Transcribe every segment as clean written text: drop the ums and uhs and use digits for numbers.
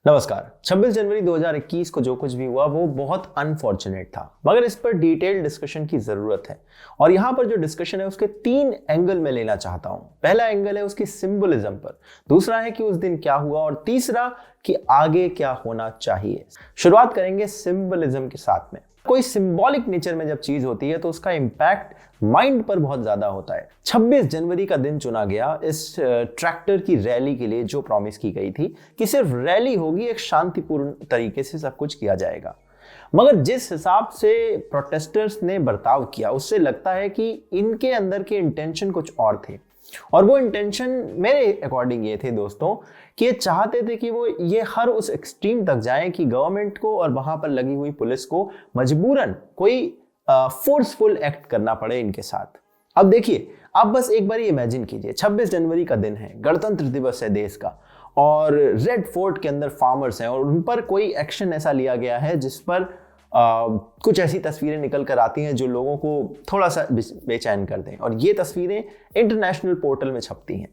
नमस्कार। 26 जनवरी 2021 को जो कुछ भी हुआ वो बहुत अनफॉर्चुनेट था, मगर इस पर डिटेल डिस्कशन की जरूरत है। और यहाँ पर जो डिस्कशन है उसके 3 एंगल में लेना चाहता हूँ। पहला एंगल है उसकी सिंबलिज्म पर, दूसरा है कि उस दिन क्या हुआ, और तीसरा कि आगे क्या होना चाहिए। शुरुआत करेंगे सिंबलिज्म के साथ में। कोई सिंबॉलिक नेचर में जब चीज होती है तो उसका इम्पैक्ट माइंड पर बहुत ज्यादा होता है। 26 जनवरी का दिन चुना गया इस ट्रैक्टर की रैली के लिए, जो प्रॉमिस की गई थी कि सिर्फ रैली होगी, एक शांतिपूर्ण तरीके से सब कुछ किया जाएगा। मगर जिस हिसाब से प्रोटेस्टर्स ने बर्ताव किया उससे लगता है कि इनके अंदर के इंटेंशन कुछ और थे। और वो इंटेंशन मेरे अकॉर्डिंग ये थे दोस्तों कि ये चाहते थे कि वो ये हर उस एक्सट्रीम तक जाए कि गवर्नमेंट को और वहां पर लगी हुई पुलिस को मजबूरन कोई फोर्सफुल एक्ट करना पड़े इनके साथ। अब देखिए, आप बस एक बार इमेजिन कीजिए, 26 जनवरी का दिन है, गणतंत्र दिवस है देश का, और रेड फोर्ट के अंदर फार्मर्स हैं और उन पर कोई एक्शन ऐसा लिया गया है जिस पर कुछ ऐसी तस्वीरें निकल कर आती हैं जो लोगों को थोड़ा सा बेचैन कर दें, और ये तस्वीरें इंटरनेशनल पोर्टल में छपती हैं।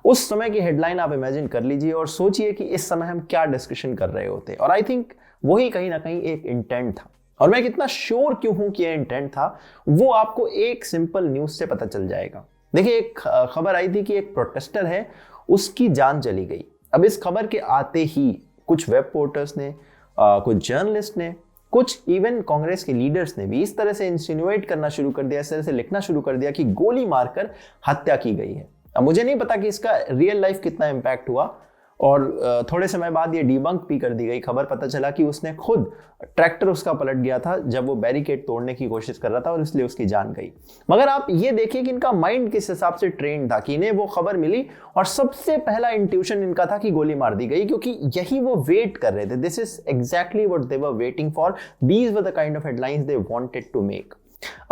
उस समय की हेडलाइन आप इमेजिन कर लीजिए और सोचिए कि इस समय हम क्या डिस्कशन कर रहे होते। और आई थिंक वही कहीं ना कहीं एक इंटेंट था। और मैं कितना श्योर क्यों हूं कि यह इंटेंट था वो आपको एक सिंपल न्यूज से पता चल जाएगा। देखिए, एक खबर आई थी कि एक प्रोटेस्टर है, उसकी जान चली गई। अब इस खबर के आते ही कुछ वेब पोर्टल्स ने, कुछ जर्नलिस्ट ने, कुछ इवन कांग्रेस के लीडर्स ने भी इस तरह से इंसिनुएट करना शुरू कर दिया, इस तरह से लिखना शुरू कर दिया कि गोली मारकर हत्या की गई है। अब मुझे नहीं पता कि इसका रियल लाइफ कितना इंपैक्ट हुआ, और थोड़े समय बाद ये डिबंक भी कर दी गई खबर। पता चला कि उसने खुद, ट्रैक्टर उसका पलट गया था जब वो बैरिकेड तोड़ने की कोशिश कर रहा था, और इसलिए उसकी जान गई। मगर आप ये देखिए कि इनका माइंड किस हिसाब से ट्रेंड था कि इन्हें वो खबर मिली और सबसे पहला इंट्यूशन इनका था कि गोली मार दी गई, क्योंकि यही वो वेट कर रहे थे। This is exactly what they were waiting for, these were the kind of headlines they wanted to make.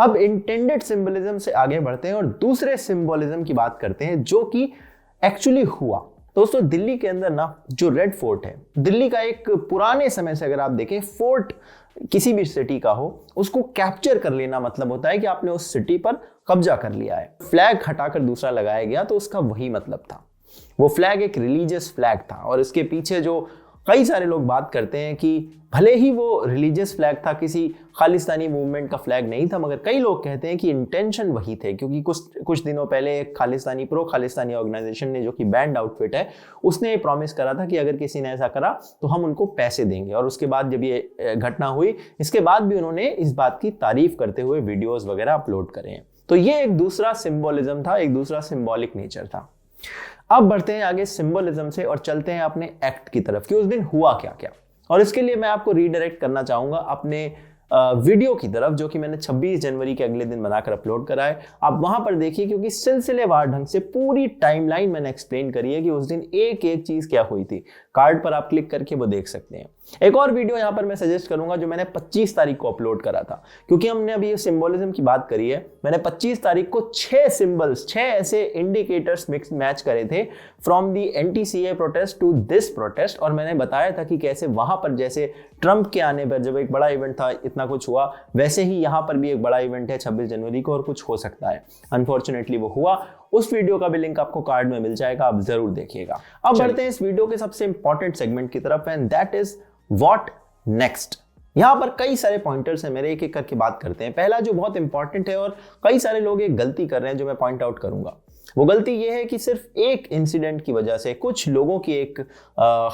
अब इंटेंडेड सिंबलिज्म से आगे बढ़ते हैं और दूसरे सिंबलिज्म की बात करते हैं जो कि एक्चुअली हुआ। दोस्तों, दिल्ली के अंदर ना जो रेड फोर्ट है, दिल्ली का एक पुराने समय से अगर आप देखें, फोर्ट किसी भी सिटी का हो, उसको कैप्चर कर लेना मतलब होता है कि आपने उस सिटी पर कब्जा कर लिया है। फ्लैग हटाकर दूसरा लगाया गया तो उसका वही मतलब था। वो फ्लैग एक रिलीजियस फ्लैग था, और इसके पीछे जो कई सारे लोग बात करते हैं कि भले ही वो रिलीजियस फ्लैग था, किसी खालिस्तानी मूवमेंट का फ्लैग नहीं था, मगर कई लोग कहते हैं कि इंटेंशन वही थे। क्योंकि कुछ दिनों पहले एक प्रो खालिस्तानी ऑर्गेनाइजेशन ने, जो कि बैंड आउटफिट है, उसने ये प्रॉमिस करा था कि अगर किसी ने ऐसा करा तो हम उनको पैसे देंगे। और उसके बाद जब ये घटना हुई, इसके बाद भी उन्होंने इस बात की तारीफ करते हुए वीडियोज वगैरह अपलोड करे हैं। तो ये एक दूसरा सिंबोलिज्म था, एक दूसरा सिंबॉलिक नेचर था। अब बढ़ते हैं आगे सिंबलिज्म से और चलते हैं अपने एक्ट की तरफ कि उस दिन हुआ क्या क्या। और इसके लिए मैं आपको रीडायरेक्ट करना चाहूंगा अपने वीडियो की तरफ, जो कि मैंने 26 जनवरी के अगले दिन बनाकर अपलोड करा है। आप वहां पर देखिए, क्योंकि सिलसिलेवार ढंग से पूरी टाइमलाइन मैंने एक्सप्लेन करी है कि उस दिन एक एक चीज क्या हुई थी। कार्ड पर आप क्लिक करके वो देख सकते हैं। एक और वीडियो यहां पर मैं सजेस्ट करूंगा जो मैंने 25 तारीख को अपलोड करा था, क्योंकि हमने अभी ये सिंबोलिज्म की बात करी है। मैंने 25 तारीख को 6 सिंबल्स, 6 ऐसे इंडिकेटर्स मिक्स मैच करे थे from the anti CAA protest to this protest. और मैंने बताया था कि कैसे वहां पर, जैसे ट्रंप के आने पर जब एक बड़ा इवेंट था, इतना कुछ हुआ, वैसे ही यहां पर भी एक बड़ा इवेंट है 26 जनवरी को, और कुछ हो सकता है। अनफॉर्चुनेटली वो हुआ। उस वीडियो का भी लिंक आपको कार्ड में मिल जाएगा, आप जरूर देखिएगा। अब बढ़ते हैं इस वीडियो के सबसे इंपॉर्टेंट सेगमेंट की तरफ, and that is what next. यहां पर कई सारे पॉइंटर्स हैं, मेरे एक एक करके बात करते हैं। पहला जो बहुत इंपॉर्टेंट है, और कई सारे लोग एक गलती कर रहे हैं जो मैं पॉइंट आउट करूंगा, वो गलती ये है कि सिर्फ एक इंसिडेंट की वजह से, कुछ लोगों की एक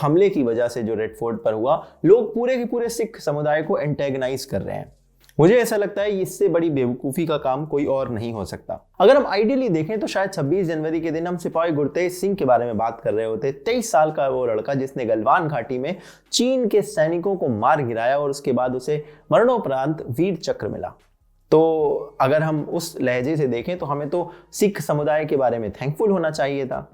हमले की वजह से जो रेड फोर्ट पर हुआ, लोग पूरे के पूरे सिख समुदाय को एंटेगनाइज कर रहे हैं। मुझे ऐसा लगता है इससे बड़ी बेवकूफ़ी का काम कोई और नहीं हो सकता। अगर हम आइडियली देखें तो शायद 26 जनवरी के दिन हम सिपाही गुरतेज सिंह के बारे में बात कर रहे होते। 23 साल का वो लड़का जिसने गलवान घाटी में चीन के सैनिकों को मार गिराया और उसके बाद उसे मरणोपरांत वीर चक्र मिला। तो अगर हम उस लहजे से देखें तो हमें तो सिख समुदाय के बारे में थैंकफुल होना चाहिए था।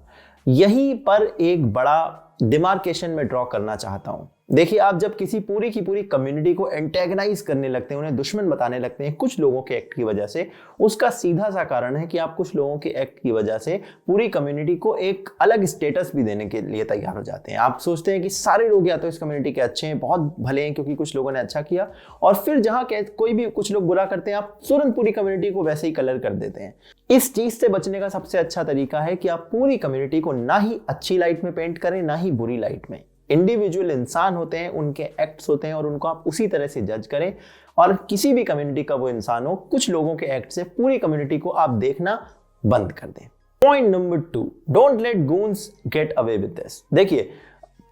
यहीं पर एक बड़ा डिमार्केशन में ड्रॉ करना चाहता हूं। देखिए, आप जब किसी पूरी की पूरी कम्युनिटी को एंटेगनाइज करने लगते हैं, उन्हें दुश्मन बताने लगते हैं कुछ लोगों के एक्ट की वजह से, उसका सीधा सा कारण है कि आप कुछ लोगों के एक्ट की वजह से पूरी कम्युनिटी को एक अलग स्टेटस भी देने के लिए तैयार हो जाते हैं। आप सोचते हैं कि सारे लोग या तो इस कम्युनिटी के अच्छे हैं, बहुत भले हैं क्योंकि कुछ लोगों ने अच्छा किया, और फिर जहां कोई भी कुछ लोग बुरा करते हैं, आप तुरंत पूरी कम्युनिटी को वैसे ही कलर कर देते हैं। इस चीज से बचने का सबसे अच्छा तरीका है कि आप पूरी कम्युनिटी को ना ही अच्छी लाइट में पेंट करें, ना ही बुरी लाइट में। इंडिविजुअल इंसान होते हैं, उनके एक्ट्स होते हैं और उनको आप उसी तरह से जज करें। और किसी भी कम्युनिटी का वो इंसान हो, कुछ लोगों के एक्ट से पूरी कम्युनिटी को आप देखना बंद कर दें। Point number 2, don't let goons get away with this. देखिए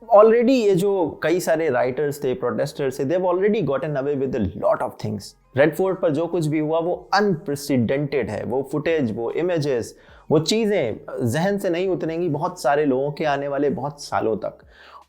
ऑलरेडी ये जो कई सारे राइटर्स थे, प्रोटेस्टर्स थे, they have already gotten away with a lot of things. Red Fort पर जो कुछ भी हुआ वो अनप्रेसिडेंटेड है। वो फुटेज, वो इमेजेस, वो चीज़ें जहन से नहीं उतरेंगी बहुत सारे लोगों के आने वाले बहुत सालों तक।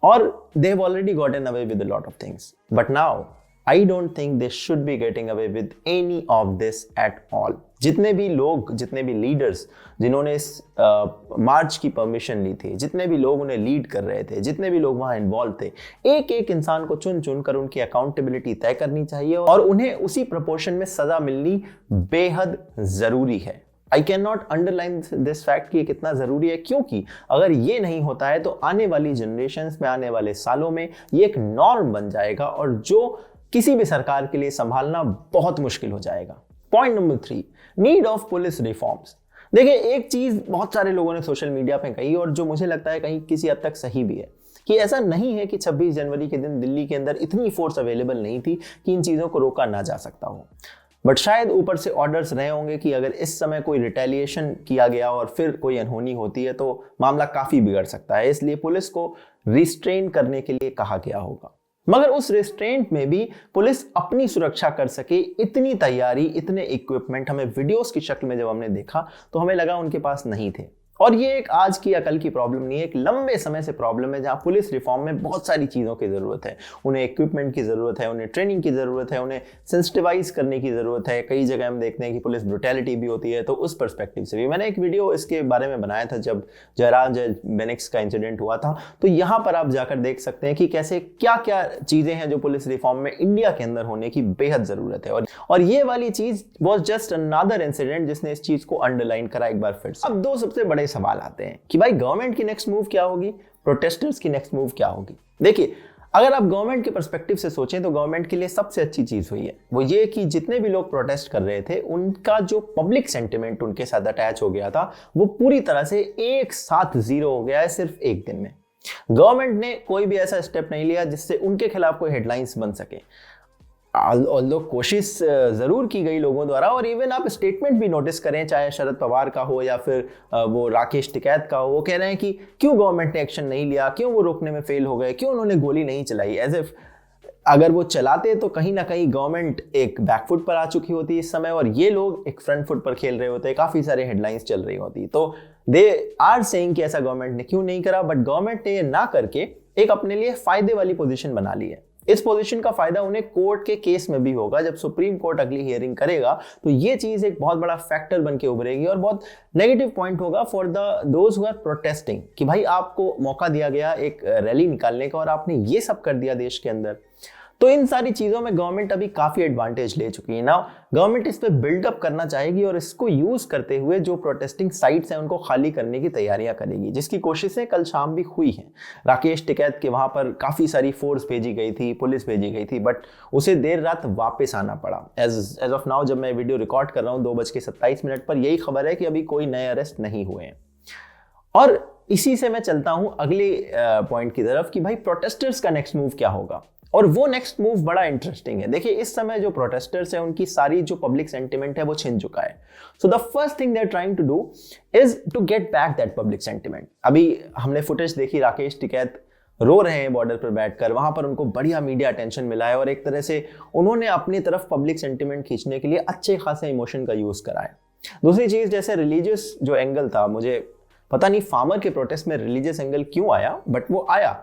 और दे have already gotten away with a lot of things, but now I don't think they should be getting away with any of this at all. जितने भी लोग, जितने भी लीडर्स जिन्होंने इस मार्च की परमिशन ली थी, जितने भी लोग उन्हें लीड कर रहे थे, जितने भी लोग वहाँ इन्वॉल्व थे, एक एक इंसान को चुन चुन कर उनकी अकाउंटेबिलिटी तय करनी चाहिए और उन्हें उसी प्रोपोर्शन में सजा मिलनी बेहद ज़रूरी है। I can not underline this fact कि ये कितना ज़रूरी है, क्योंकि अगर ये नहीं होता है तो आने वाली जनरेशन्स में, आने वाले सालों में ये एक नॉर्म बन जाएगा और जो किसी भी सरकार के लिए संभालना बहुत मुश्किल हो जाएगा। Point number 3, need of police reforms. देखिए एक चीज बहुत सारे लोगों ने सोशल मीडिया पे कही और जो मुझे लगता है कहीं किसी हद तक सही भी है, कि ऐसा नहीं है कि 26 जनवरी के दिन दिल्ली के अंदर इतनी फोर्स अवेलेबल नहीं थी कि इन चीज़ों को रोका ना जा सकता हो। बट शायद ऊपर से ऑर्डर्स रहे होंगे कि अगर इस समय कोई रिटेलिएशन किया गया और फिर कोई अनहोनी होती है तो मामला काफ़ी बिगड़ सकता है, इसलिए पुलिस को रिस्ट्रेन करने के लिए कहा गया होगा। मगर उस रेस्ट्रेंट में भी पुलिस अपनी सुरक्षा कर सके, इतनी तैयारी, इतने इक्विपमेंट हमें वीडियोस की शक्ल में जब हमने देखा तो हमें लगा उनके पास नहीं थे। और ये एक आज की या कल की प्रॉब्लम नहीं है, एक लंबे समय से प्रॉब्लम है, जहाँ पुलिस रिफॉर्म में बहुत सारी चीज़ों की ज़रूरत है। उन्हें इक्विपमेंट की ज़रूरत है, उन्हें ट्रेनिंग की ज़रूरत है, उन्हें सेंसिटिवाइज करने की ज़रूरत है। कई जगह हम देखते हैं कि पुलिस ब्रुटैलिटी भी होती है, तो उस पर्सपेक्टिव से भी मैंने एक वीडियो इसके बारे में बनाया था जब जयराम बेनिक्स का इंसिडेंट हुआ था। तो यहाँ पर आप जाकर देख सकते हैं कि कैसे क्या क्या चीज़ें हैं जो पुलिस रिफॉर्म में इंडिया के अंदर होने की बेहद ज़रूरत है। और ये वाली चीज़ वॉज जस्ट अनदर इंसिडेंट जिसने इस चीज़ को अंडरलाइन करा एक बार फिर से। अब दो सबसे बड़े सवाल आते हैं कि भाई गवर्नमेंट की नेक्स्ट मूव क्या होगी, प्रोटेस्टर्स की नेक्स्ट मूव क्या होगी। देखिए अगर आप गवर्नमेंट के पर्सपेक्टिव से सोचें तो गवर्नमेंट के लिए सबसे अच्छी चीज हुई है वो ये कि जितने भी लोग प्रोटेस्ट कर रहे थे उनका जो पब्लिक सेंटिमेंट उनके साथ अटैच हो गया था वो पूरी तरह से एक साथ जीरो हो गया है सिर्फ एक दिन में। गवर्नमेंट ने कोई भी ऐसा स्टेप नहीं लिया जिससे उनके खिलाफ कोई हेडलाइंस बन सके। ऑल्दो कोशिश ज़रूर की गई लोगों द्वारा, और इवन आप स्टेटमेंट भी नोटिस करें, चाहे शरद पवार का हो या फिर वो राकेश टिकैत का हो, वो कह रहे हैं कि क्यों गवर्नमेंट ने एक्शन नहीं लिया, क्यों वो रोकने में फेल हो गए, क्यों उन्होंने गोली नहीं चलाई। एज इफ अगर वो चलाते तो कहीं ना कहीं गवर्नमेंट एक बैकफुट पर आ चुकी होती इस समय और ये लोग एक फ्रंट फुट पर खेल रहे होते, काफ़ी सारे हेडलाइंस चल रही होती। तो दे आर सेइंग कि ऐसा गवर्नमेंट ने क्यों नहीं करा, बट गवर्नमेंट ने ये ना करके एक अपने लिए फायदे वाली पोजीशन बना ली है। इस पोजीशन का फायदा उन्हें कोर्ट के केस में भी होगा। जब सुप्रीम कोर्ट अगली हियरिंग करेगा तो ये चीज एक बहुत बड़ा फैक्टर बन के उभरेगी और बहुत नेगेटिव पॉइंट होगा for those who are protesting कि भाई आपको मौका दिया गया एक रैली निकालने का और आपने ये सब कर दिया देश के अंदर। तो इन सारी चीज़ों में गवर्नमेंट अभी काफ़ी एडवांटेज ले चुकी है। नाउ गवर्नमेंट इस पे बिल्डअप करना चाहेगी और इसको यूज़ करते हुए जो प्रोटेस्टिंग साइट्स हैं उनको खाली करने की तैयारियां करेगी, जिसकी कोशिशें कल शाम भी हुई हैं। राकेश टिकैत के वहाँ पर काफ़ी सारी फोर्स भेजी गई थी, पुलिस भेजी गई थी, बट उसे देर रात वापस आना पड़ा। एज ऑफ नाउ जब मैं वीडियो रिकॉर्ड कर रहा हूँ 2:27 पर यही खबर है कि अभी कोई नए अरेस्ट नहीं हुए हैं। और इसी से मैं चलता हूँ अगले पॉइंट की तरफ कि भाई प्रोटेस्टर्स का नेक्स्ट मूव क्या होगा। और वो नेक्स्ट मूव बड़ा इंटरेस्टिंग है। देखिए इस समय जो प्रोटेस्टर्स हैं उनकी सारी जो पब्लिक सेंटिमेंट है वो छिन चुका है। So the first thing they are trying to do is to get back that public sentiment. अभी हमने फुटेज देखी, राकेश टिकैत रो रहे हैं बॉर्डर पर बैठकर, वहां पर उनको बढ़िया मीडिया अटेंशन मिला है और एक तरह से उन्होंने अपनी तरफ पब्लिक सेंटिमेंट खींचने के लिए अच्छे खासे इमोशन का यूज करा है। दूसरी चीज जैसे रिलीजियस जो एंगल था, मुझे पता नहीं फार्मर के प्रोटेस्ट में रिलीजियस एंगल क्यों आया, बट वो आया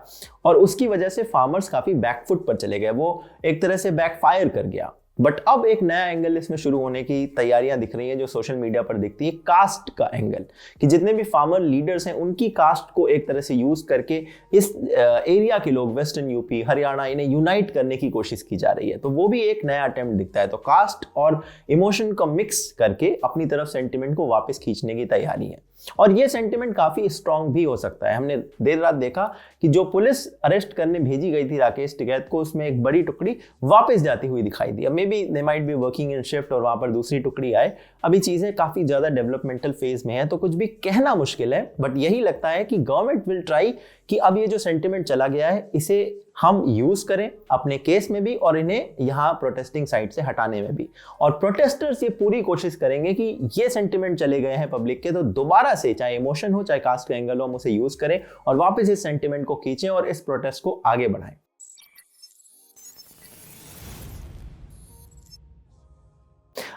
और उसकी वजह से फार्मर्स काफी बैकफुट पर चले गए, वो एक तरह से बैकफायर कर गया। बट अब एक नया एंगल इसमें शुरू होने की तैयारियां दिख रही हैं जो सोशल मीडिया पर दिखती है, कास्ट का एंगल, कि जितने भी फार्मर लीडर्स हैं उनकी कास्ट को एक तरह से यूज करके इस एरिया के लोग, वेस्टर्न यूपी, हरियाणा, इन्हें यूनाइट करने की कोशिश की जा रही है। तो वो भी एक नया अटेम्प्ट दिखता है। तो कास्ट और इमोशन को मिक्स करके अपनी तरफ सेंटिमेंट को वापस खींचने की तैयारी है। और ये सेंटिमेंट काफी स्ट्रांग भी हो सकता है। हमने देर रात देखा कि जो पुलिस अरेस्ट करने भेजी गई थी राकेश टिकैत को, उसमें एक बड़ी टुकड़ी वापस जाती हुई दिखाई दी। अब may be they might be working in shift और वहां पर दूसरी टुकड़ी आए। अभी चीजें काफी ज्यादा डेवलपमेंटल फेज में है, तो कुछ भी कहना मुश्किल है, बट यही लगता है कि गवर्नमेंट विल ट्राई कि अब ये जो सेंटिमेंट चला गया है इसे हम यूज करें अपने केस में भी और इन्हें यहां प्रोटेस्टिंग साइट से हटाने में भी। और प्रोटेस्टर्स ये पूरी कोशिश करेंगे कि ये सेंटिमेंट चले गए हैं पब्लिक के, तो दोबारा से चाहे इमोशन हो चाहे कास्ट का एंगल हो, हम उसे यूज करें और वापस इस सेंटिमेंट को खींचें और इस प्रोटेस्ट को आगे बढ़ाएं।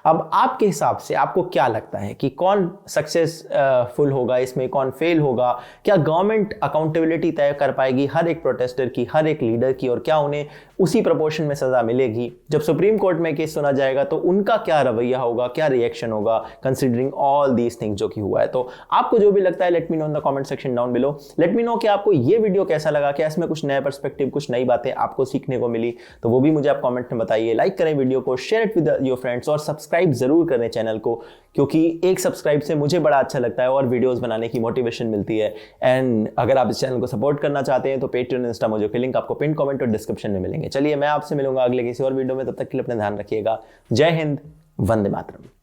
अब आपके हिसाब से आपको क्या लगता है कि कौन सक्सेसफुल होगा इसमें, कौन फेल होगा? क्या गवर्नमेंट अकाउंटेबिलिटी तय कर पाएगी हर एक प्रोटेस्टर की, हर एक लीडर की, और क्या उन्हें उसी प्रोपोर्शन में सजा मिलेगी? जब सुप्रीम कोर्ट में केस सुना जाएगा तो उनका क्या रवैया होगा, क्या रिएक्शन होगा, कंसिडरिंग ऑल दीज थिंग्स जो कि हुआ है? तो आपको जो भी लगता है let me know in the comment section down below. Let me know कि आपको ये वीडियो कैसा लगा, क्या इसमें कुछ नया पर्सपेक्टिव, कुछ नई बातें आपको सीखने को मिली, तो वो भी मुझे आप कमेंट में बताइए। लाइक करें वीडियो को, share it with your friends और सब्सक्राइब जरूर करें चैनल को, क्योंकि एक सब्सक्राइब से मुझे बड़ा अच्छा लगता है और वीडियोस बनाने की मोटिवेशन मिलती है। एंड अगर आप इस चैनल को सपोर्ट करना चाहते हैं तो पेट्रियन, इंस्टा, मोजो के लिंक आपको पिन कमेंट और डिस्क्रिप्शन में मिलेंगे। चलिए मैं आपसे मिलूंगा अगले किसी और वीडियो में, तब तक के लिए अपना ध्यान रखिएगा। जय हिंद, वंदे मातरम।